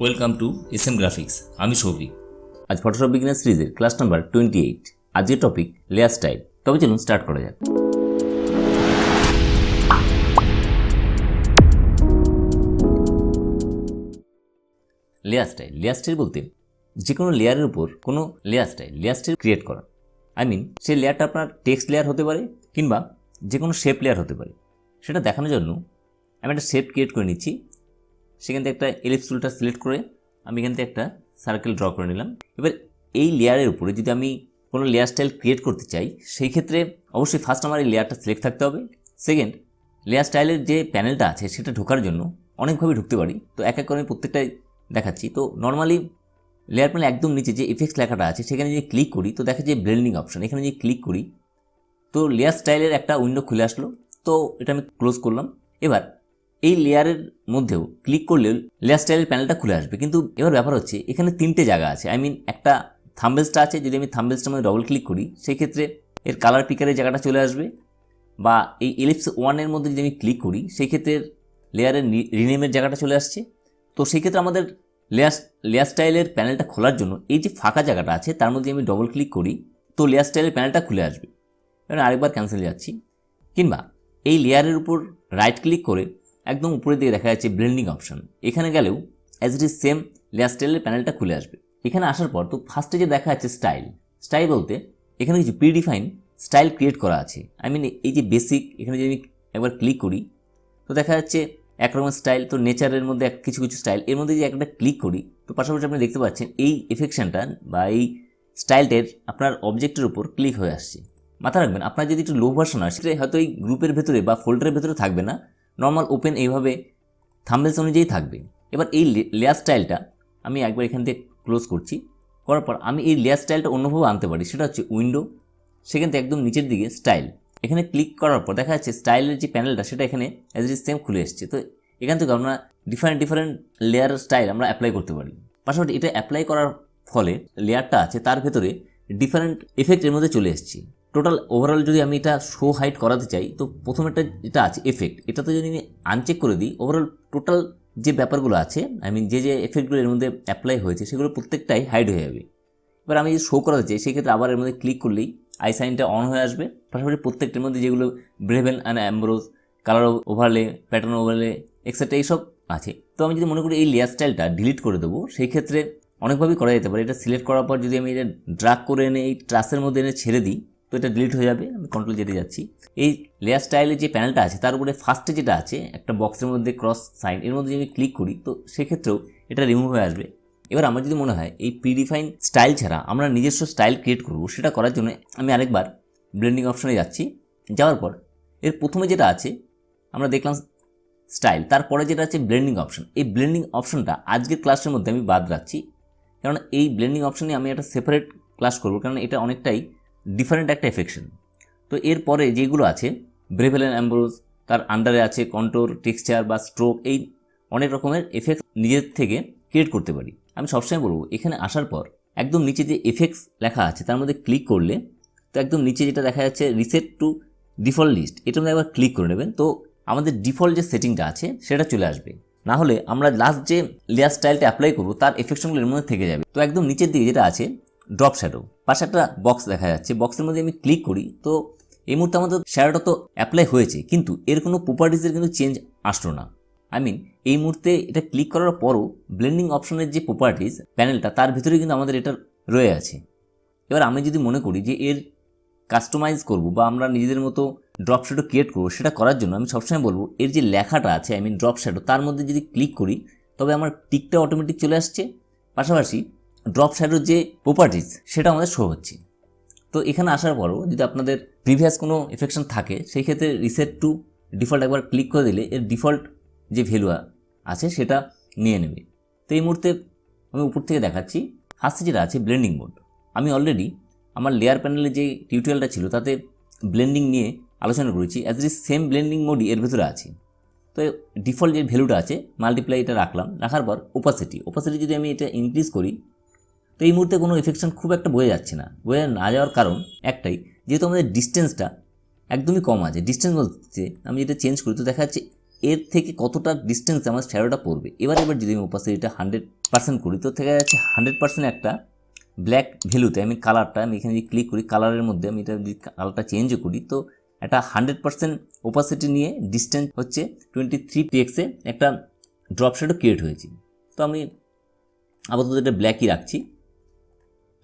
Welcome to SM graphics. আমি সৌভিক। আজ Photoshop beginner সিরিজের ক্লাস নাম্বার 28। আজকের টপিক লেয়ার স্টাইল। তবে চলুন স্টার্ট করা যাক। লেয়ার স্টাইল বলতে যে কোনো লেয়ারের উপর কোনো লেয়ার স্টাইল ক্রিয়েট করা। সেই লেয়ারটা আপনার টেক্সট লেয়ার হতে পারে কিংবা যে কোনো শেপ লেয়ার হতে পারে। সেটা দেখানোর জন্য আমি একটা শেপ ক্রিয়েট করে নিচ্ছি। সেখান থেকে একটা এলিপস টুলটা সিলেক্ট করে আমি এখান থেকে একটা সার্কেল ড্র করে নিলাম। এবার এই লেয়ারের উপরে যদি আমি কোনো লেয়ার স্টাইল ক্রিয়েট করতে চাই, সেই ক্ষেত্রে অবশ্যই ফার্স্ট আমার এই লেয়ারটা সিলেক্ট থাকতে হবে। সেকেন্ড, লেয়ার স্টাইলের যে প্যানেলটা আছে সেটা ঢোকার জন্য অনেকভাবে ঢুকতে পারি। তো এক এক করে আমি প্রত্যেকটাই দেখাচ্ছি। তো নর্মালি লেয়ার প্যানেল একদম নিচে যে ইফেক্টস লেখাটা আছে সেখানে যদি ক্লিক করি তো দেখা যায় ব্লেন্ডিং অপশন। এখানে যদি ক্লিক করি তো লেয়ার স্টাইলের একটা উইন্ডো খুলে আসলো। তো এটা আমি ক্লোজ করলাম। এবার এই লেয়ারের মধ্যেও ক্লিক করলে লেয়ার স্টাইলের প্যানেলটা খুলে আসবে। কিন্তু এবার ব্যাপার হচ্ছে এখানে তিনটে জায়গা আছে। একটা থাম্বনেলসটা আছে। যদি আমি থাম্বনেলসটার মধ্যে ডবল ক্লিক করি সেই ক্ষেত্রে এর কালার পিকারের জায়গাটা চলে আসবে। বা এই এলিপস 1-এর মধ্যে যদি আমি ক্লিক করি সেই ক্ষেত্রে লেয়ারের রিনেমের জায়গাটা চলে আসছে। তো সেই ক্ষেত্রে আমাদের লেয়ার স্টাইলের প্যানেলটা খোলার জন্য এই যে ফাঁকা জায়গাটা আছে তার মধ্যে আমি ডবল ক্লিক করি তো লেয়ার স্টাইলের প্যানেলটা খুলে আসবে। এবার আরেকবার ক্যান্সেল যাচ্ছি। কিংবা এই লেয়ারের উপর রাইট ক্লিক করে একদম উপরে দিকে দেখা যাচ্ছে ব্লেন্ডিং অপশন। এখানে গেলেও as it is same layer স্টাইলের প্যানেলটা খুলে আসবে। এখানে আসার পর তো ফার্স্টে যে দেখা যাচ্ছে স্টাইল বলতে এখানে কিছু প্রিডিফাইন স্টাইল ক্রিয়েট করা আছে। এই যে বেসিক, এখানে যদি আমি একবার ক্লিক করি তো দেখা যাচ্ছে একরকমের স্টাইল। তো নেচারের মধ্যে কিছু স্টাইল, এর মধ্যে যদি একটা ক্লিক করি তো পাশাপাশি আপনি দেখতে পাচ্ছেন এই এফেকশনটা বা এই স্টাইলটার আপনার অবজেক্টের উপর ক্লিক হয়ে আসছে। মাথা রাখবেন, আপনার যদি একটু লো ভার্সন হয় সেটা হয়তো এই গ্রুপের ভেতরে বা ফোল্ডারের ভেতরে থাকবে না, নর্মাল ওপেন এইভাবে থাম্বনেলস অনুযায়ী থাকবে। এবার এই লেয়ার স্টাইলটা আমি একবার এখান থেকে ক্লোজ করছি। করার পর আমি এই লেয়ার স্টাইলটা অন্যভাবে আনতে পারি। সেটা হচ্ছে উইন্ডো, সেখান থেকে একদম নিচের দিকে স্টাইল। এখানে ক্লিক করার পর দেখা যাচ্ছে স্টাইলের যে প্যানেলটা সেটা এখানে অ্যাজ ইট সেম খুলে এসছে। তো এখান থেকে আমরা ডিফারেন্ট লেয়ার স্টাইল আমরা অ্যাপ্লাই করতে পারি। পাশাপাশি এটা অ্যাপ্লাই করার ফলে লেয়ারটা আছে তার ভেতরে ডিফারেন্ট এফেক্টের মধ্যে চলে এসেছি। টোটাল ওভারঅল যদি আমি এটা শো হাইট করাতে চাই তো প্রথমেরটা যেটা আছে এফেক্ট, এটাতে যদি আমি আনচেক করে দিই ওভারঅল টোটাল যে ব্যাপারগুলো আছে যে এফেক্টগুলো এর মধ্যে অ্যাপ্লাই হয়েছে সেগুলো প্রত্যেকটাই হাইড হয়ে যাবে। এবার আমি যদি শো করাতে চাই সেক্ষেত্রে আবার এর মধ্যে ক্লিক করলেই আই সাইনটা অন হয়ে আসবে। পাশাপাশি প্রত্যেকটার মধ্যে যেগুলো bevel and emboss, colour overlay, pattern overlay etcetera এইসব আছে। তো আমি যদি মনে করি এই লেয়ার স্টাইলটা ডিলিট করে দেবো সেই ক্ষেত্রে অনেকভাবেই করা যেতে পারে। এটা সিলেক্ট করার পর যদি আমি এটা ড্রাগ করে এনে এই ট্রাসের মধ্যে এনে ছেড়ে দিই তো এটা ডিলিট হয়ে যাবে। আমি কন্ট্রোল যেতে যাচ্ছি। এই লেয়ার স্টাইলের যে প্যানেলটা আছে তার উপরে ফার্স্টে যেটা আছে একটা বক্সের মধ্যে ক্রস সাইন, এর মধ্যে যদি আমি ক্লিক করি তো সেক্ষেত্রেও এটা রিমুভ হয়ে আসবে। এবার আমার যদি মনে হয় এই প্রিডিফাইন স্টাইল ছাড়া আমরা নিজস্ব স্টাইল ক্রিয়েট করব, সেটা করার জন্য আমি আরেকবার ব্লেন্ডিং অপশনে যাচ্ছি। যাওয়ার পর এর প্রথমে যেটা আছে আমরা দেখলাম স্টাইল, তারপরে যেটা আছে ব্লেন্ডিং অপশন। এই ব্লেন্ডিং অপশনটা আজকের ক্লাসের মধ্যে আমি বাদ রাখছি, কারণ এই ব্লেন্ডিং অপশনে আমি একটা সেপারেট ক্লাস করব, কারণ এটা অনেকটাই ডিফারেন্ট একটা এফেকশন। তো এরপরে যেগুলো আছে ব্রেভেল অ্যান্ড অ্যাম্ব্রোজ, তার আন্ডারে আছে কন্ট্রোর, টেক্সচার বা স্ট্রোক, এই অনেক রকমের এফেক্ট নিজের থেকে ক্রিয়েট করতে পারি। আমি সবসময় বলবো এখানে আসার পর একদম নিচে যে এফেক্টস লেখা আছে তার মধ্যে ক্লিক করলে তো একদম নিচে যেটা দেখা যাচ্ছে রিসেট টু ডিফল্ট লিস্ট, এটার মধ্যে একবার ক্লিক করে নেবেন। তো আমাদের ডিফল্ট যে সেটিংটা আছে সেটা চলে আসবে। না হলে আমরা লাস্ট যে লেয়ার স্টাইলটা অ্যাপ্লাই করবো তার এফেকশনগুলো এর মধ্যে থেকে যাবে। তো একদম নিচের দিকে যেটা আছে ড্রপ শ্যাডো, পাশে একটা বক্স দেখা যাচ্ছে, বক্সের মধ্যে আমি ক্লিক করি তো এই মুহূর্তে আমাদের শ্যাডোটা তো অ্যাপ্লাই হয়েছে কিন্তু এর কোনো প্রপার্টিসের কিন্তু চেঞ্জ আসলো না। এই মুহূর্তে এটা ক্লিক করার পরও ব্লেন্ডিং অপশনের যে প্রপার্টিস প্যানেলটা তার ভিতরে কিন্তু আমাদের এটা রয়ে আছে। এবার আমি যদি মনে করি যে এর কাস্টমাইজ করব বা আমরা নিজেদের মতো ড্রপ শ্যাডো ক্রিয়েট করবো, সেটা করার জন্য আমি সবসময় বলবো এর যে লেখাটা আছে ড্রপ শ্যাডো তার মধ্যে যদি ক্লিক করি তবে আমার টিকটা অটোমেটিক চলে আসছে। পাশাপাশি ড্রপ শ্যাডোর যে প্রপার্টিস সেটা আমাদের শো হচ্ছে। তো এখানে আসার পরও যদি আপনাদের প্রিভিয়াস কোনো এফেকশন থাকে সেই ক্ষেত্রে রিসেট টু ডিফল্ট একবার ক্লিক করে দিলে এর ডিফল্ট যে ভ্যালু আছে সেটা নিয়ে নেবে। তো এই মুহূর্তে আমি উপর থেকে দেখাচ্ছি ফার্স্টে যেটা আছে ব্লেন্ডিং মোড। আমি অলরেডি আমার লেয়ার প্যানেলে যে টিউটোরিয়ালটা ছিল তাতে ব্লেন্ডিং নিয়ে আলোচনা করেছি। As it is same blending মোডই এর ভিতরে আছে। তো ডিফল্ট যে ভ্যালুটা আছে মাল্টিপ্লাই এটা রাখার পর ওপাসিটি যদি আমি এটা ইনক্রিজ করি তো এই মুহূর্তে কোনো এফেকশন খুব একটা বোঝা যাচ্ছে না। বোঝা না যাওয়ার কারণ একটাই, যেহেতু আমাদের ডিস্টেন্সটা একদমই কম আছে। ডিস্টেন্স বলতে আমি এটা চেঞ্জ করি তো দেখা যাচ্ছে এর থেকে কতটা ডিস্টেন্সে আমার শ্যাডোটা পড়বে। এবার যদি আমি ওপাসিটিটা 100% করি তো দেখা যাচ্ছে 100% একটা ব্ল্যাক ভ্যালুতে আমি কালারটা আমি এখানে যদি ক্লিক করি কালারের মধ্যে আমি এটা যদি কালারটা চেঞ্জও করি তো একটা 100% ওপাসিটি নিয়ে ডিস্টেন্স হচ্ছে 23 px একটা ড্রপ শ্যাডো ক্রিয়েট হয়েছে। তো আমি আপাতত এটা ব্ল্যাকই রাখছি,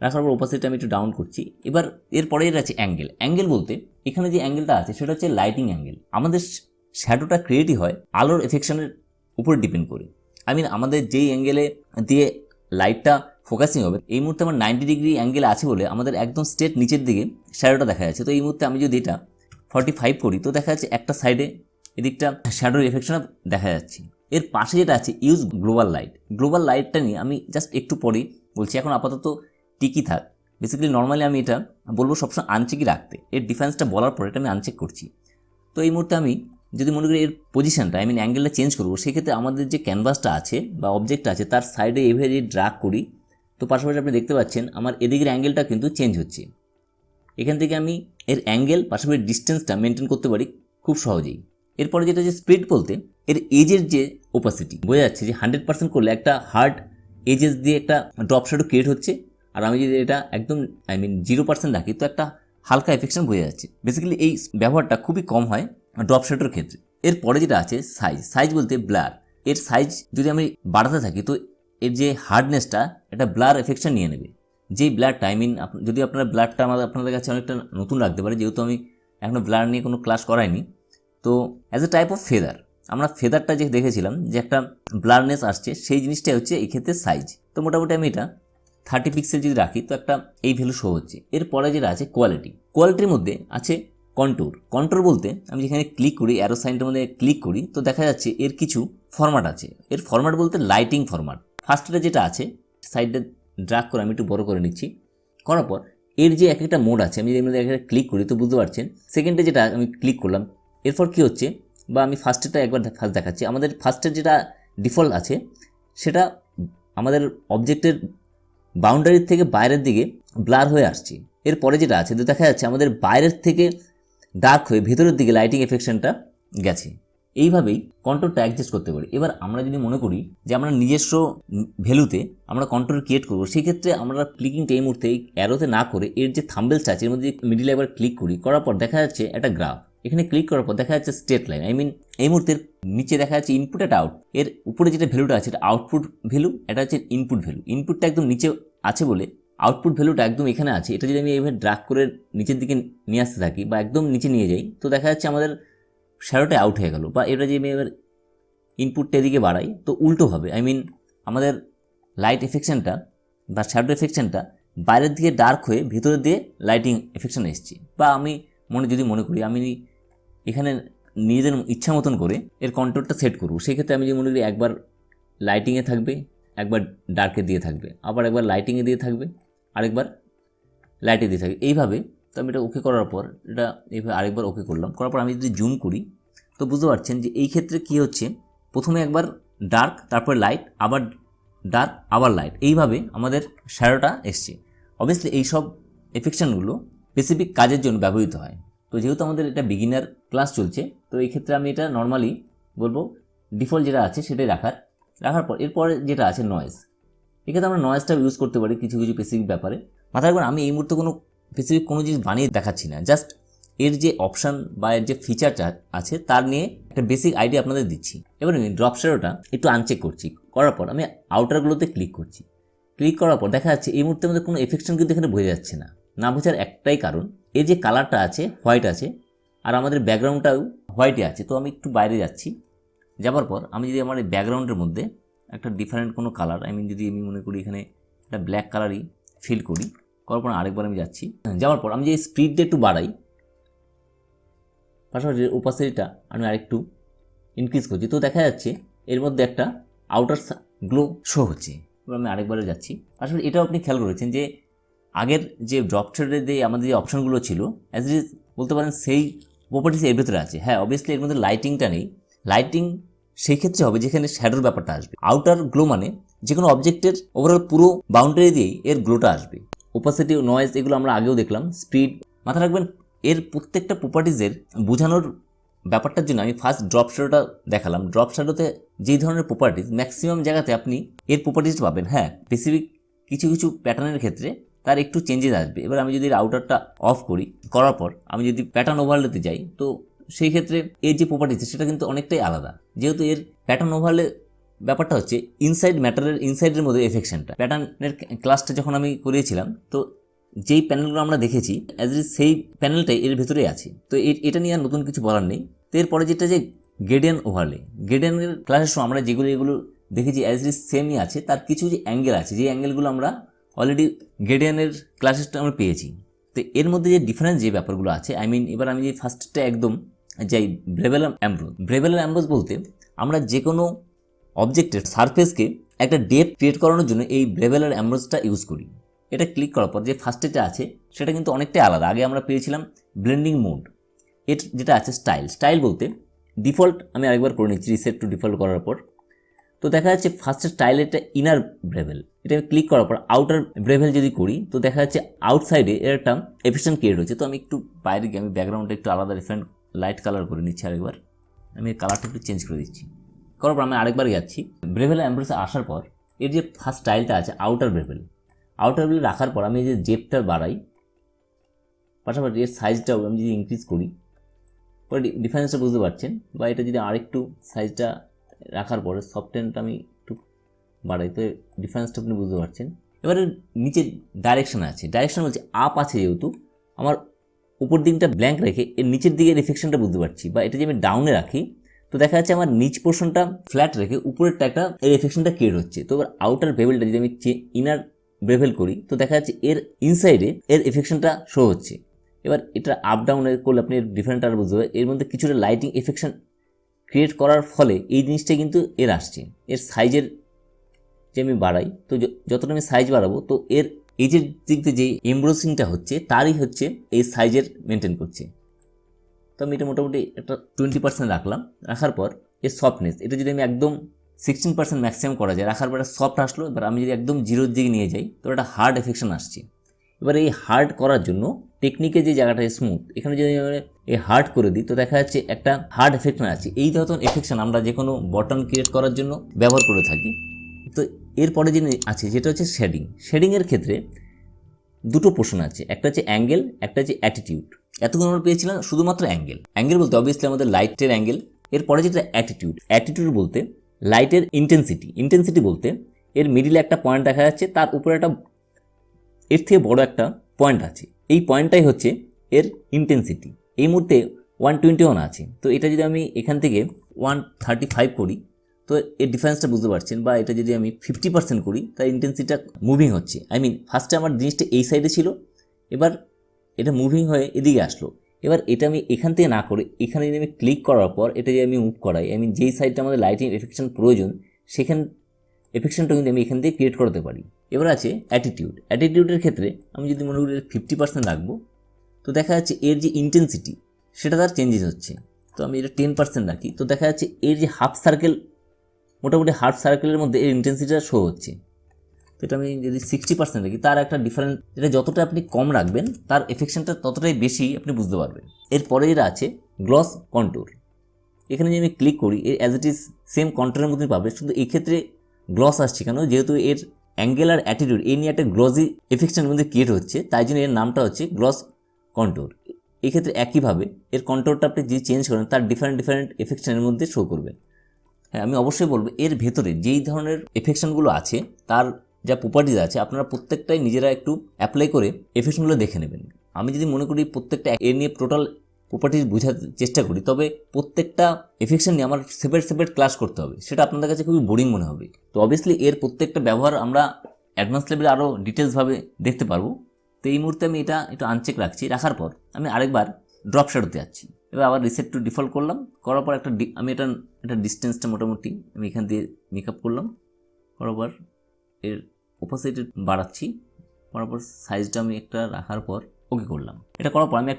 রাখার পর ওপাসিটি আমি একটু ডাউন করছি। এবার এরপরে এটা আছে অ্যাঙ্গেল বলতে এখানে যে অ্যাঙ্গেলটা আছে সেটা হচ্ছে লাইটিং অ্যাঙ্গেল। আমাদের শ্যাডোটা ক্রিয়েটই হয় আলোর এফেকশনের উপর ডিপেন্ড করে। আমাদের যেই অ্যাঙ্গেলে দিয়ে লাইটটা ফোকাসিং হবে এই মুহূর্তে আমার 90 ডিগ্রি অ্যাঙ্গেলে আছে বলে আমাদের একদম স্ট্রেট নিচের দিকে শ্যাডোটা দেখা যাচ্ছে। তো এই মুহূর্তে আমি যদি এটা 45 করি তো দেখা যাচ্ছে একটা সাইডে এদিকটা শ্যাডোর এফেকশন দেখা যাচ্ছে। এর পাশে যেটা আছে ইউজ গ্লোবাল লাইটটা নিয়ে আমি জাস্ট একটু পরেই বলছি, এখন আপাতত টিকি থাক। বেসিক্যালি নর্মালি আমি এটা বলবো সবসময় আনচেকই রাখতে। এর ডিফারেন্সটা বলার পর এটা আমি আনচেক করছি। তো এই মুহূর্তে আমি যদি মনে করি এর পজিশনটা অ্যাঙ্গেলটা চেঞ্জ করবো, সেক্ষেত্রে আমাদের যে ক্যানভাসটা আছে বা অবজেক্টটা আছে তার সাইডে এভাবে যদি ড্রাগ করি তো পাশাপাশি আপনি দেখতে পাচ্ছেন আমার এদিকের অ্যাঙ্গেলটা কিন্তু চেঞ্জ হচ্ছে। এখান থেকে আমি এর অ্যাঙ্গেল পাশাপাশি ডিস্টেন্সটা মেনটেন করতে পারি খুব সহজেই। এরপরে যেটা হচ্ছে স্প্লিট বলতে এর এজের যে ওপাসিটি বোঝা যাচ্ছে যে 100% করলে একটা হার্ড এজেস দিয়ে একটা ড্রপ শ্যাডো ক্রিয়েট হচ্ছে, আর আমি যদি এটা একদম 0% রাখি তো একটা হালকা এফেকশন বোঝা যাচ্ছে। বেসিক্যালি এই ব্যবহারটা খুবই কম হয় ড্রপ শ্যাডোর ক্ষেত্রে। এরপরে যেটা আছে সাইজ বলতে ব্লার। এর সাইজ যদি আমি বাড়াতে থাকি তো এর যে হার্ডনেসটা এটা ব্লার এফেকশন নিয়ে নেবে। যেই ব্লারটা যদি আপনার ব্লারটা আপনাদের কাছে অনেকটা নতুন লাগতে পারে, যেহেতু আমি এখনও ব্লার নিয়ে কোনো ক্লাস করাইনি। তো as a type of feather আমরা ফেদারটা যে দেখেছিলাম যে একটা ব্লারনেস আসছে, সেই জিনিসটাই হচ্ছে এই ক্ষেত্রে সাইজ। তো মোটামুটি আমি এটা 30 পিক্সেল যদি রাখি তো একটা এই ভ্যালু শো হচ্ছে। এরপরে যেটা আছে কোয়ালিটির মধ্যে আছে কন্ট্রোর বলতে আমি যেখানে ক্লিক করি অ্যারো সাইনটার মধ্যে ক্লিক করি তো দেখা যাচ্ছে এর কিছু ফরম্যাট আছে। এর ফরম্যাট বলতে লাইটিং ফরম্যাট। ফার্স্টে যেটা আছে সাইডে ড্র্যাগ করে আমি একটু বড় করে নিচ্ছি, করার পর এর যে একটা মোড আছে আমি যদি একটা ক্লিক করি তো বুঝতে পারছেন। সেকেন্ডে যেটা আমি ক্লিক করলাম এরপর কী হচ্ছে, বা আমি ফার্স্টেরটা একবার ফার্স্ট দেখাচ্ছি। আমাদের ফার্স্টের যেটা ডিফল্ট আছে সেটা আমাদের অবজেক্টের বাউন্ডারির থেকে বাইরের দিকে ব্লার হয়ে আসছে। এরপরে যেটা আছে তো দেখা যাচ্ছে আমাদের বাইরের থেকে ডার্ক হয়ে ভেতরের দিকে লাইটিং এফেকশনটা গেছে। এইভাবেই কন্ট্রোলটা অ্যাডজাস্ট করতে পারি। এবার আমরা যদি মনে করি যে আমরা নিজস্ব ভ্যালুতে আমরা কন্ট্রোল ক্রিয়েট করবো, সেক্ষেত্রে আমরা ক্লিকিংটা এই মুহূর্তে অ্যারোতে না করে এর যে থাম্বনেলটা আছে এর মধ্যে মিডিলে একবার ক্লিক করি, করার পর দেখা যাচ্ছে একটা গ্রাফ। এখানে ক্লিক করার পর দেখা যাচ্ছে স্ট্রেট লাইন। এই মুহূর্তের নিচে দেখা যাচ্ছে ইনপুট একটা আউট। এর উপরে যেটা ভ্যালুটা আছে এটা আউটপুট ভ্যালু, এটা হচ্ছে ইনপুট ভ্যালু। ইনপুটটা একদম নিচে আছে বলে আউটপুট ভ্যালুটা একদম এখানে আছে। এটা যদি আমি এইভাবে ড্র্যাগ করে নিচের দিকে নিয়ে আসতে থাকি বা একদম নিচে নিয়ে যাই তো দেখা যাচ্ছে আমাদের শ্যাডোটা আউট হয়ে গেল। বা এটা যদি আমি এবার ইনপুটটা এদিকে বাড়াই তো উল্টো হবে। আমাদের লাইট এফেকশনটা বা শ্যাডো এফেকশনটা বাইরের দিকে ডার্ক হয়ে ভিতরের দিয়ে লাইটিং এফেকশন এসছে। বা আমি যদি মনে করি আমি এখানে নিজেদের ইচ্ছা মতন করে এর কন্ট্রোলটা সেট করব, সেক্ষেত্রে আমি যদি মনে করি একবার লাইটিংয়ে থাকবে, একবার ডার্কে দিয়ে থাকবে, আবার একবার লাইটিংয়ে দিয়ে থাকবে, আরেকবার লাইটে দিয়ে থাকবে, এইভাবে। তো আমি এটা ওকে করার পর এটা এইভাবে আরেকবার ওকে করলাম, করার পর আমি যদি জুম করি তো বুঝতে পারছেন যে এই ক্ষেত্রে কী হচ্ছে, প্রথমে একবার ডার্ক, তারপরে লাইট, আবার ডার্ক, আবার লাইট, এইভাবে আমাদের শ্যাডোটা এসছে। অবভিয়াসলি এইসব এফেকশনগুলো স্পেসিফিক কাজের জন্য ব্যবহৃত হয়। তো যেহেতু আমাদের এটা বিগিনার ক্লাস চলছে তো এই ক্ষেত্রে আমি এটা নর্মালি বলবো ডিফল্ট যেটা আছে সেটাই রাখার পর এরপরে যেটা আছে নয়েজ। এক্ষেত্রে আমরা নয়েজটা ইউজ করতে পারি কিছু স্পেসিফিক ব্যাপারে। মাথায় রাখবেন আমি এই মুহূর্তে কোনো স্পেসিফিক কোনো জিনিস বানিয়ে দেখাচ্ছি না, জাস্ট এর যে অপশান বা এর যে ফিচারটা আছে তার নিয়ে একটা বেসিক আইডিয়া আপনাদের দিচ্ছি। এবার আমি ড্রপ শ্যাডোটা একটু আনচেক করছি, করার পর আমি আউটারগুলোতে ক্লিক করছি। ক্লিক করার পর দেখা যাচ্ছে এই মুহূর্তে আমাদের কোনো এফেকশন কিন্তু এখানে বোঝা যাচ্ছে না বোঝার একটাই কারণ এর যে কালারটা আছে হোয়াইট আছে আর আমাদের ব্যাকগ্রাউন্ডটাও হোয়াইটে আছে। তো আমি একটু বাইরে যাচ্ছি, যাওয়ার পর আমি যদি আমার এই ব্যাকগ্রাউন্ডের মধ্যে একটা ডিফারেন্ট কোনো কালার যদি আমি মনে করি এখানে একটা ব্ল্যাক কালারই ফিল করি, করার পর আরেকবার আমি যাওয়ার পর আমি যে স্পিডটা একটু বাড়াই, পাশাপাশি ওপাসিটিটা আমি আরেকটু ইনক্রিজ করছি, তো দেখা যাচ্ছে এর মধ্যে একটা আউটার গ্লো শো হচ্ছে। এবার আমি আরেকবারে যাচ্ছি। আসলে এটাও আপনি খেয়াল করেছেন যে আগের যে ড্রপ শ্যাডোর যে আমাদের যে অপশানগুলো ছিল অ্যাজ ইট ইজ বলতে পারেন সেই প্রপার্টিস এর ভেতরে আছে। হ্যাঁ, অবভিয়াসলি এর মধ্যে লাইটিংটা নেই। লাইটিং সেই ক্ষেত্রে হবে যেখানে শ্যাডোর ব্যাপারটা আসবে। আউটার গ্লো মানে যে কোনো অবজেক্টের ওভারঅল পুরো বাউন্ডারি দিয়েই এর গ্লোটা আসবে। ওপাসিটি, নয়েজ এগুলো আমরা আগেও দেখলাম। স্পিড, মাথায় রাখবেন এর প্রত্যেকটা প্রপার্টিজের বোঝানোর ব্যাপারটার জন্য আমি ফার্স্ট ড্রপ শ্যাডোটা দেখালাম। ড্রপ শ্যাডোতে যেই ধরনের প্রপার্টিজ ম্যাক্সিমাম জায়গাতে আপনি এর প্রপার্টিজটা পাবেন। হ্যাঁ, স্পেসিফিক কিছু কিছু প্যাটার্নের ক্ষেত্রে তার একটু চেঞ্জেস আসবে। এবার আমি যদি আউটারটা অফ করি, করার পর আমি যদি প্যাটার্ন ওভারলেতে যাই, তো সেই ক্ষেত্রে এর যে প্রপার্টিজ সেটা কিন্তু অনেকটাই আলাদা। যেহেতু এর প্যাটার্ন ওভারলে ব্যাপারটা হচ্ছে ইনসাইড ম্যাটারের ইনসাইডের মধ্যে এফেকশনটা। প্যাটার্নের ক্লাসটা যখন আমি করিয়েছিলাম, তো যেই প্যানেলগুলো আমরা দেখেছি অ্যাজ ইট সেই প্যানেলটাই এর ভেতরেই আছে। তো এটা নিয়ে আর নতুন কিছু বলার নেই। তো এরপরে যেটা যে গ্রেডিয়ান ওভারলে, গ্রেডিয়ানের ক্লাসের সময় আমরা এগুলো দেখেছি অ্যাজ ইট সেমই আছে। তার কিছু যে অ্যাঙ্গেল আছে, যে অ্যাঙ্গেলগুলো আমরা অলরেডি গ্রেডিয়ানের ক্লাসেসটা আমরা পেয়েছি। তো এর মধ্যে যে ডিফারেন্স যে ব্যাপারগুলো আছে, এবার আমি যে ফার্স্টটা একদম যাই ব্রেভেল অ্যাম্ব্রোজ। ব্রেভেল অ্যাম্ব্রোজ বলতে আমরা যে কোনো অবজেক্টের সারফেসকে একটা ডেপথ ক্রিয়েট করানোর জন্য এই ব্রেভেল অ্যাম্ব্রোজটা ইউজ করি। এটা ক্লিক করার পর যে ফার্স্টেটা আছে সেটা কিন্তু অনেকটাই আলাদা। আগে আমরা পেয়েছিলাম ব্লেন্ডিং মোড, এর যেটা আছে স্টাইল বলতে ডিফল্ট। আমি আরেকবার করে নিচ্ছি রিসেট টু ডিফল্ট করার পর। তো দেখা যাচ্ছে ফার্স্টের স্টাইলেরটা ইনার ব্রেভেল, এটা আমি ক্লিক করার পর আউটার ব্রেভেল যদি করি, তো দেখা যাচ্ছে আউটসাইডে এর একটা এফিশিয়েন্ট ক্রিয়েট হচ্ছে। তো আমি একটু বাইরে গিয়ে আমি ব্যাকগ্রাউন্ডটা একটু আলাদা ডিফারেন্ট লাইট কালার করে নিচ্ছি। আরেকবার আমি কালারটা একটু চেঞ্জ করে দিচ্ছি। করার পর আমি আরেকবার যাচ্ছি ব্রেভেল অ্যাম্ব্রোসে আসার পর এর যে ফার্স্ট স্টাইলটা আছে আউটার ব্রেভেল রাখার পর আমি যে ডেপথটা বাড়াই, পাশাপাশি এর সাইজটাও আমি যদি ইনক্রিজ করি, পরে ডিফারেন্সটা বুঝতে পারছেন। বা এটা যদি আরেকটু সাইজটা রাখার পরে সফটেনটা আমি একটু বাড়াই, তো ডিফারেন্সটা আপনি বুঝতে পারছেন। এবারে নিচে ডাইরেকশন আছে, ডাইরেকশন বলছে আপ আছে, যেহেতু আমার উপর দিকটা ব্ল্যাঙ্ক রেখে এর নিচের দিকে রিফ্লেকশনটা বুঝতে পারছি। বা এটা যদি আমি ডাউনে রাখি, তো দেখা যাচ্ছে আমার নিচ পোর্শনটা ফ্ল্যাট রেখে উপরেরটা একটা এর রিফ্লেকশনটা ক্রিয়েট হচ্ছে। তো এবার আউটার বেভেলটা যদি আমি ইনার বেভেল করি, তো দেখা যাচ্ছে এর ইনসাইডে এর এফেকশনটা শো হচ্ছে। এবার এটা আপ ডাউন করলে আপনি ডিফারেন্ট আর বুঝতে পারবেন। এর মধ্যে কিছুটা লাইটিং এফেকশন ক্রিয়েট করার ফলে এই জিনিসটা কিন্তু এর আসছে। এর সাইজের যে আমি বাড়াই, তো যতটা আমি সাইজ বাড়াবো, তো এর এই যে দিক দিয়ে যে এমব্রোসিংটা হচ্ছে তারই হচ্ছে এই সাইজের মেনটেন করছে। তো আমি এটা মোটামুটি একটা 20% রাখলাম। রাখার পর এর সফটনেস, এটা যদি আমি একদম 16% ম্যাক্সিমাম করা যায়, রাখার পর সফট আসলো। এবার আমি যদি একদম জিরোর দিকে নিয়ে যাই, তো একটা হার্ড এফেকশন আসছে। এবার এই হার্ড করার জন্য টেকনিকে যে জায়গাটা স্মুথ, এখানে যদি এই হার্ড করে দিই, তো দেখা যাচ্ছে একটা হার্ড এফেকশন আছে। এই ধরনের এফেকশন আমরা যে কোনো বটন ক্রিয়েট করার জন্য ব্যবহার করে থাকি। তো এরপরে যে আছে যেটা হচ্ছে শেডিংয়ের ক্ষেত্রে দুটো পোর্শন আছে, একটা হচ্ছে অ্যাঙ্গেল, একটা হচ্ছে অ্যাটিটিউড। এতক্ষণ আমরা পেয়েছিলাম শুধুমাত্র অ্যাঙ্গেল বলতে অবভিয়াসলি আমাদের লাইটের অ্যাঙ্গেল। এরপরে যেটা অ্যাটিটিউড বলতে লাইটের ইন্টেন্সিটি বলতে এর মিডিলে একটা পয়েন্ট দেখা যাচ্ছে, তার উপরে একটা এর থেকে বড় একটা পয়েন্ট আছে, এই পয়েন্টটাই হচ্ছে এর ইন্টেন্সিটি। এই মুহূর্তে 121 আছে। তো এটা যদি আমি এখান থেকে 135 করি, তো এর ডিফারেন্সটা বুঝতে পারছেন। বা এটা যদি আমি 50% করি, তার ইন্টেন্সিটিটা মুভিং হচ্ছে। ফার্স্টে আমার জিনিসটা এই সাইডে ছিল, এবার এটা মুভিং হয়ে এদিকে আসলো। এবার এটা আমি এখান থেকে না করে এখানে যদি আমি ক্লিক করার পর এটা যদি আমি মুভ করাই, যেই সাইডটা আমাদের লাইটিং এফেকশন প্রয়োজন, সেখান এফেকশনটা কিন্তু আমি এখান থেকে ক্রিয়েট করতে পারি। এবার আছে অ্যাটিটিউডের ক্ষেত্রে আমি যদি মনে করি 50% রাখবো, তো দেখা যাচ্ছে এর যে ইন্টেন্সিটি সেটা তার চেঞ্জেস হচ্ছে। তো আমি এটা 10% রাখি, তো দেখা যাচ্ছে এর যে মোটামুটি হাফ সার্কেলের মধ্যে এর ইন্টেন্সিটিটা শো হচ্ছে। তো এটা আমি যদি 60% রাখি, তার একটা ডিফারেন্স, এটা যতটা আপনি কম রাখবেন তার এফেকশনটা ততটাই বেশি আপনি বুঝতে পারবেন। এরপরে যেটা আছে গ্লস কন্ট্যুর, এখানে যদি আমি ক্লিক করি অ্যাজ ইট ইজ সেম কন্ট্যুরের মধ্যে পাবে, শুধু এক্ষেত্রে গ্লস আসছে কেন, যেহেতু এর অ্যাঙ্গেল আর অ্যাটিটিউড এই নিয়ে একটা গ্লসি এফেকশনের মধ্যে ক্রিয়েট হচ্ছে, তাই জন্য এর নামটা হচ্ছে গ্লস কন্ট্যুর। এক্ষেত্রে একইভাবে এর কন্ট্যুরটা আপনি যে চেঞ্জ করেন তার ডিফারেন্ট এফেকশনের মধ্যে শো করবে। হ্যাঁ, আমি অবশ্যই বলবো এর ভেতরে যেই ধরনের এফেকশনগুলো আছে তার যা প্রপার্টিজ আছে আপনারা প্রত্যেকটাই নিজেরা একটু অ্যাপ্লাই করে এফেকশনগুলো দেখে নেবেন। আমি যদি মনে করি প্রত্যেকটা এর নিয়ে টোটাল প্রপার্টিজ বোঝার চেষ্টা করি, তবে প্রত্যেকটা এফেকশন নিয়ে আমার সেপারেট ক্লাস করতে হবে, সেটা আপনাদের কাছে খুবই বোরিং মনে হবে। তো অবভিয়াসলি এর প্রত্যেকটা ব্যবহার আমরা অ্যাডভান্স লেভেলে আরও ডিটেলসভাবে দেখতে পারবো। তো এই মুহূর্তে আমি এটা একটু আনচেক রাখার পর আমি আরেকবার ড্রপ শ্যাডোতে যাচ্ছি। এবার আবার রিসেট টু ডিফল্ট করলাম, করার পর আমি এটা ডিস্টেন্সটা মোটামুটি আমি এখান দিয়ে মেকআপ করলাম, করার পর এর অপোজিটে বাড়াচ্ছি, করার পর সাইজটা আমি একটা রাখার পর ওকে করলাম। এটা করার পর আমি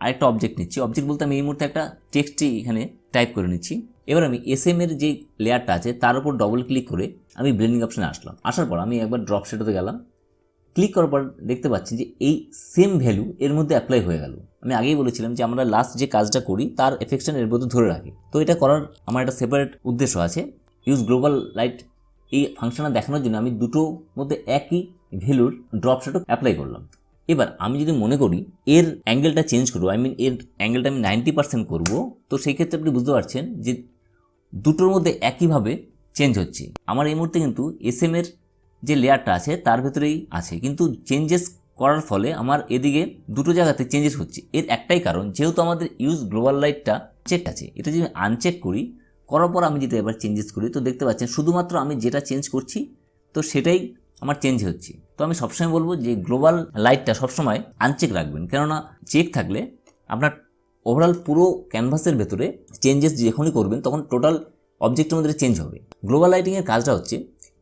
আরেকটা অবজেক্ট নিচ্ছি। অবজেক্ট বলতে আমি এই মুহূর্তে একটা টেক্সটই এখানে টাইপ করে নিচ্ছি। এবার আমি SM এর যে লেয়ারটা আছে তার উপর ডবল ক্লিক করে আমি ব্লেন্ডিং অপশানে আসার পর আমি একবার ড্রপ শ্যাডোতে গেলাম, ক্লিক করার পর দেখতে পাচ্ছি যে এই সেম ভ্যালু এর মধ্যে অ্যাপ্লাই হয়ে গেল। আমি আগেই বলেছিলাম যে আমরা লাস্ট যে কাজটা করি তার এফেকশন এর মধ্যে ধরে রাখি। তো এটা করার আমার একটা সেপারেট উদ্দেশ্য আছে। ইউজ গ্লোবাল লাইট এই ফাংশনটা দেখানোর জন্য আমি দুটোর মধ্যে একই ভ্যালুর ড্রপ শ্যাডো অ্যাপ্লাই করলাম। এবার আমি যদি মনে করি এর অ্যাঙ্গেলটা চেঞ্জ করবো, এর অ্যাঙ্গেলটা আমি 90% করবো, তো সেই ক্ষেত্রে আপনি বুঝতে পারছেন যে দুটোর মধ্যে একইভাবে চেঞ্জ হচ্ছে। আমার এই মুহূর্তে কিন্তু এসএম এর যে লেয়ারটা আছে তার ভেতরেই আছে, কিন্তু চেঞ্জেস করার ফলে আমার এদিকে দুটো জায়গাতে চেঞ্জেস হচ্ছে। এর একটাই কারণ, যেহেতু আমাদের ইউজ গ্লোবাল লাইটটা চেক আছে, এটা যদি আনচেক করার পর আমি যদি এবার চেঞ্জেস করি, তো দেখতে পাচ্ছেন শুধুমাত্র আমি যেটা চেঞ্জ করছি তো সেটাই আমার চেঞ্জ হচ্ছে। তো আমি সবসময় বলবো যে গ্লোবাল লাইটটা সবসময় আনচেক রাখবেন, কেননা চেক থাকলে আপনার ওভারঅল পুরো ক্যানভাসের ভেতরে চেঞ্জেস যখনই করবেন তখন টোটাল অবজেক্টের মধ্যে চেঞ্জ হবে। গ্লোবাল লাইটিংয়ের কাজটা হচ্ছে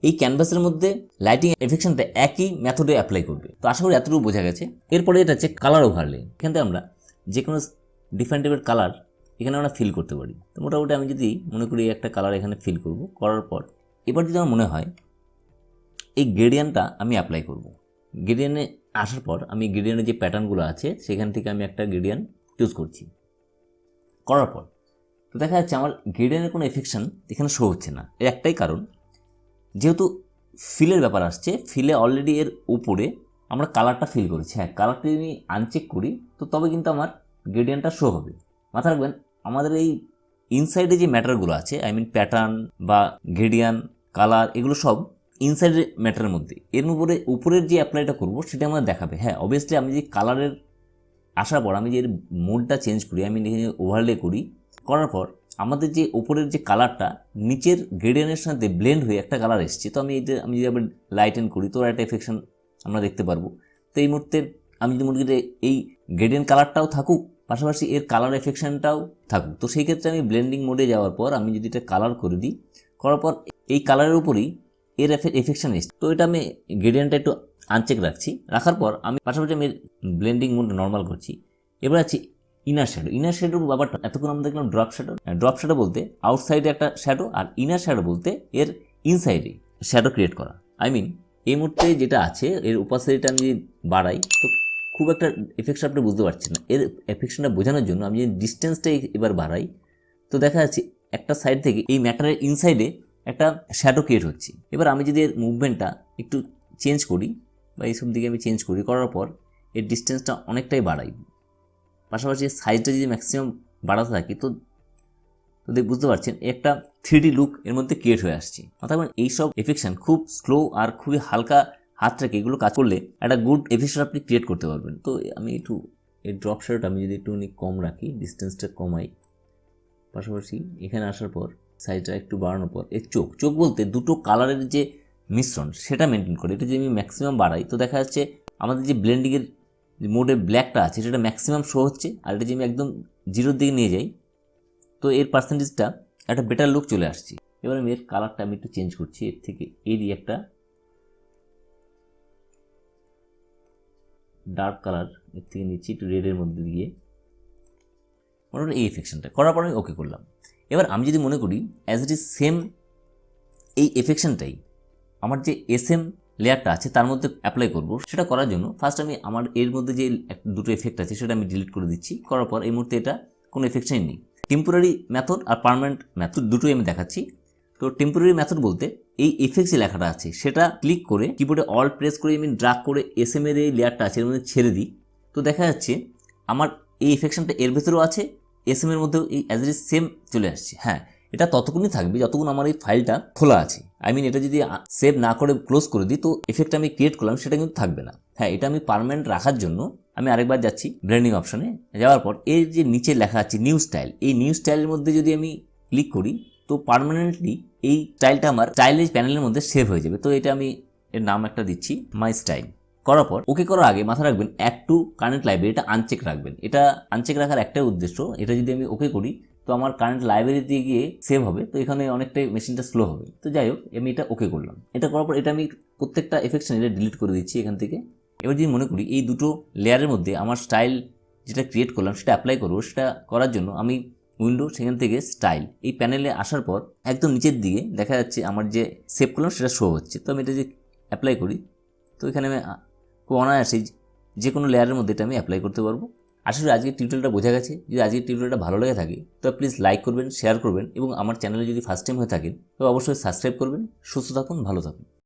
এই ক্যানভাসের মধ্যে লাইটিং এফেকশনটা একই মেথডে অ্যাপ্লাই করবে। তো আশা করি এতটুকু বোঝা গেছে। এরপরে এটা হচ্ছে কালার ওভারলে। এখান থেকে আমরা যে কোনো ডিফারেন্ট টাইপের কালার এখানে আমরা ফিল করতে পারি। তো মোটামুটি আমি যদি মনে করি একটা কালার এখানে ফিল করব, করার পর এবার যদি আমার মনে হয় এই গ্রেডিয়ানটা আমি অ্যাপ্লাই করব। গ্রেডিয়ানে আসার পর আমি গ্রেডিয়ানের যে প্যাটার্নগুলো আছে সেখান থেকে আমি একটা গ্রেডিয়ান চুজ করছি। করার পর তো দেখা যাচ্ছে আমার গ্রেডিয়ানের কোনো এফেকশন এখানে শো হচ্ছে না। এর একটাই কারণ, যেহেতু ফিলের ব্যাপার আসছে, ফিলে অলরেডি এর উপরে আমরা কালারটা ফিল করেছি। হ্যাঁ, কালারটা যদি আমি আনচেক করি তো তবে কিন্তু আমার গ্রেডিয়ানটা শো হবে। মাথায় রাখবেন আমাদের এই ইনসাইডে যে ম্যাটারগুলো আছে, প্যাটার্ন বা গ্রেডিয়ান, কালার, এগুলো সব ইনসাইডের ম্যাটারের মধ্যে। এর উপরের যে অ্যাপ্লাইটা করব সেটা আমাদের দেখাবে। হ্যাঁ, অবভিয়াসলি আমি যে কালারের আসার পর আমি যে মোডটা চেঞ্জ করি, ওভারলে করার পর আমাদের যে উপরের যে কালারটা নিচের গ্রেডিয়ানের সাথে ব্লেন্ড হয়ে একটা কালার এসছে। তো আমি যদি আবার লাইটেন করি তো একটা এফেকশন আমরা দেখতে পারবো। তো এই মুহূর্তে আমি যদি মনে করি এই গ্রেডিয়ান কালারটাও থাকুক, পাশাপাশি এর কালার এফেকশনটাও থাকুক, তো সেই ক্ষেত্রে আমি ব্লেন্ডিং মোডে যাওয়ার পর আমি যদি এটা কালার করে দিই, করার পর এই কালারের উপরেই এর এফেকশন এসছে। তো এটা আমি গ্রেডিয়ানটা একটু আনচেক রাখার পর আমি পাশাপাশি আমি ব্লেন্ডিং মোড নর্মাল করছি। এবার আছে ইনার শ্যাডোর ব্যাপারটা এতক্ষণ আমরা দেখলাম ড্রপ শ্যাডো বলতে আউটসাইডে একটা শ্যাডো, আর ইনার শ্যাডো বলতে এর ইনসাইডে শ্যাডো ক্রিয়েট করা। এই মুহূর্তে যেটা আছে এর ওপাসিটিটা আমি যদি বাড়াই তো খুব একটা এফেকশন আপনি বুঝতে পারছেন না। এর এফেকশনটা বোঝানোর জন্য আমি যদি ডিস্টেন্সটা এবার বাড়াই তো দেখা যাচ্ছে একটা সাইড থেকে এই ম্যাটারের ইনসাইডে একটা শ্যাডো ক্রিয়েট হচ্ছে। এবার আমি যদি এর মুভমেন্টটা একটু চেঞ্জ করি বা এইসব দিকে আমি চেঞ্জ করার পর এর ডিস্টেন্সটা অনেকটাই বাড়াই, পাশাপাশি সাইজটা যদি ম্যাক্সিমাম বাড়াতে থাকি তো বুঝতে পারছেন একটা 3D লুক এর মধ্যে ক্রিয়েট হয়ে আসছে। অর্থাৎ এইসব এফেকশন খুব স্লো আর খুবই হালকা হাত রেখে এগুলো কাজ করলে একটা গুড এফেকশন আপনি ক্রিয়েট করতে পারবেন। তো আমি একটু এই ড্রপ শ্যাডোটা আমি যদি একটু কম রাখি, ডিস্টেন্সটা কমাই, পাশাপাশি এখানে আসার পর সাইজটা একটু বাড়ানোর পর এর চোখ বলতে দুটো কালারের যে মিশ্রণ সেটা মেনটেন করে এটা যদি আমি ম্যাক্সিমাম বাড়াই তো দেখা যাচ্ছে আমাদের যে ব্লেন্ডিংয়ের মোডে ব্ল্যাকটা আছে সেটা ম্যাক্সিমাম শো হচ্ছে। আর এটা যদি আমি একদম জিরোর দিকে নিয়ে যাই তো এর পার্সেন্টেজটা একটা বেটার লুক চলে আসছে। এবার আমি এর কালারটা আমি একটু চেঞ্জ করছি, এর থেকে এরই একটা ডার্ক কালার এর থেকে নিচ্ছি একটু রেডের মধ্যে দিয়ে, মোটামুটি এই এফেকশনটা করার পর আমি ওকে করলাম। এবার আমি যদি মনে করি অ্যাজ ইট ইজ সেম এই এফেকশনটাই আমার যে এসএম লেয়ারটা আছে তার মধ্যে অ্যাপ্লাই করব, সেটা করার জন্য ফার্স্ট আমি আমার এর মধ্যে যে দুটো এফেক্ট আছে সেটা আমি ডিলিট করে দিচ্ছি। করার পর এই মুহূর্তে এটা কোনো এফেকশনই নেই। টেম্পোরারি মেথড আর পার্মানেন্ট মেথড দুটোই আমি দেখাচ্ছি। তো টেম্পোরারি মেথড বলতে এই এফেক্টস যে লেখাটা আছে সেটা ক্লিক করে কিবোর্ডে অল্ট প্রেস করে আমি ড্রাগ করে এসএম এর এই লেয়ারটা আছে এর মধ্যে ছেড়ে দিই। তো দেখা যাচ্ছে আমার এই এফেকশনটা এর ভেতরেও আছে, এসএম এর মধ্যেও এই অ্যাজ ইট ইজ সেম চলে আসছে। হ্যাঁ, এটা ততক্ষণই থাকবে যতক্ষণ আমার এই ফাইলটা খোলা আছে। এটা যদি সেভ না করে ক্লোজ করে দিই তো এফেক্ট আমি ক্রিয়েট করলাম সেটা কিন্তু থাকবে না। হ্যাঁ, এটা আমি পার্মানেন্ট রাখার জন্য আমি আরেকবার যাচ্ছি ব্লেন্ডিং অপশনে, যাওয়ার পর এর যে নিচে লেখা আছে নিউ স্টাইল, এই নিউ স্টাইলের মধ্যে যদি আমি ক্লিক করি তো পার্মানেন্টলি এই স্টাইলটা আমার স্টাইলের প্যানেলের মধ্যে সেভ হয়ে যাবে। তো এটা আমি এর নাম একটা দিচ্ছি মাই স্টাইল। করার পর ওকে করার আগে মাথা রাখবেন অ্যাড টু কারেন্ট লাইব্রেরি, এটা আনচেক রাখবেন। এটা আনচেক রাখার একটাই উদ্দেশ্য, এটা যদি আমি ওকে করি তো আমার কারেন্ট লাইব্রেরিতে গিয়ে সেভ হবে, তো এখানে অনেকটাই মেশিনটা স্লো হবে। তো যাই হোক আমি এটা ওকে করলাম। এটা করার পর এটা আমি প্রত্যেকটা এফেকশন এটা ডিলিট করে দিচ্ছি এখান থেকে। এবার যদি মনে করি এই দুটো লেয়ারের মধ্যে আমার স্টাইল যেটা ক্রিয়েট করলাম সেটা অ্যাপ্লাই করবো, সেটা করার জন্য আমি উইন্ডো সেখান থেকে স্টাইল এই প্যানেলে আসার পর একদম নিচের দিকে দেখা যাচ্ছে আমার যে সেভ করলাম সেটা শো হচ্ছে। তো আমি এটা যে অ্যাপ্লাই করি তো এখানে আমি খুব অনায়াসেই যে কোনো লেয়ারের মধ্যে এটা আমি অ্যাপ্লাই করতে পারবো। আশা করি আজকের টিউটোরিয়ালটা বোঝা গেছে। যদি আজকের টিউটোরিয়ালটা ভালো লেগে থাকে তো প্লিজ লাইক করবেন, শেয়ার করবেন এবং আমার চ্যানেলে যদি ফার্স্ট টাইম হয়ে থাকেন তো অবশ্যই সাবস্ক্রাইব করবেন। সুস্থ থাকুন, ভালো থাকুন।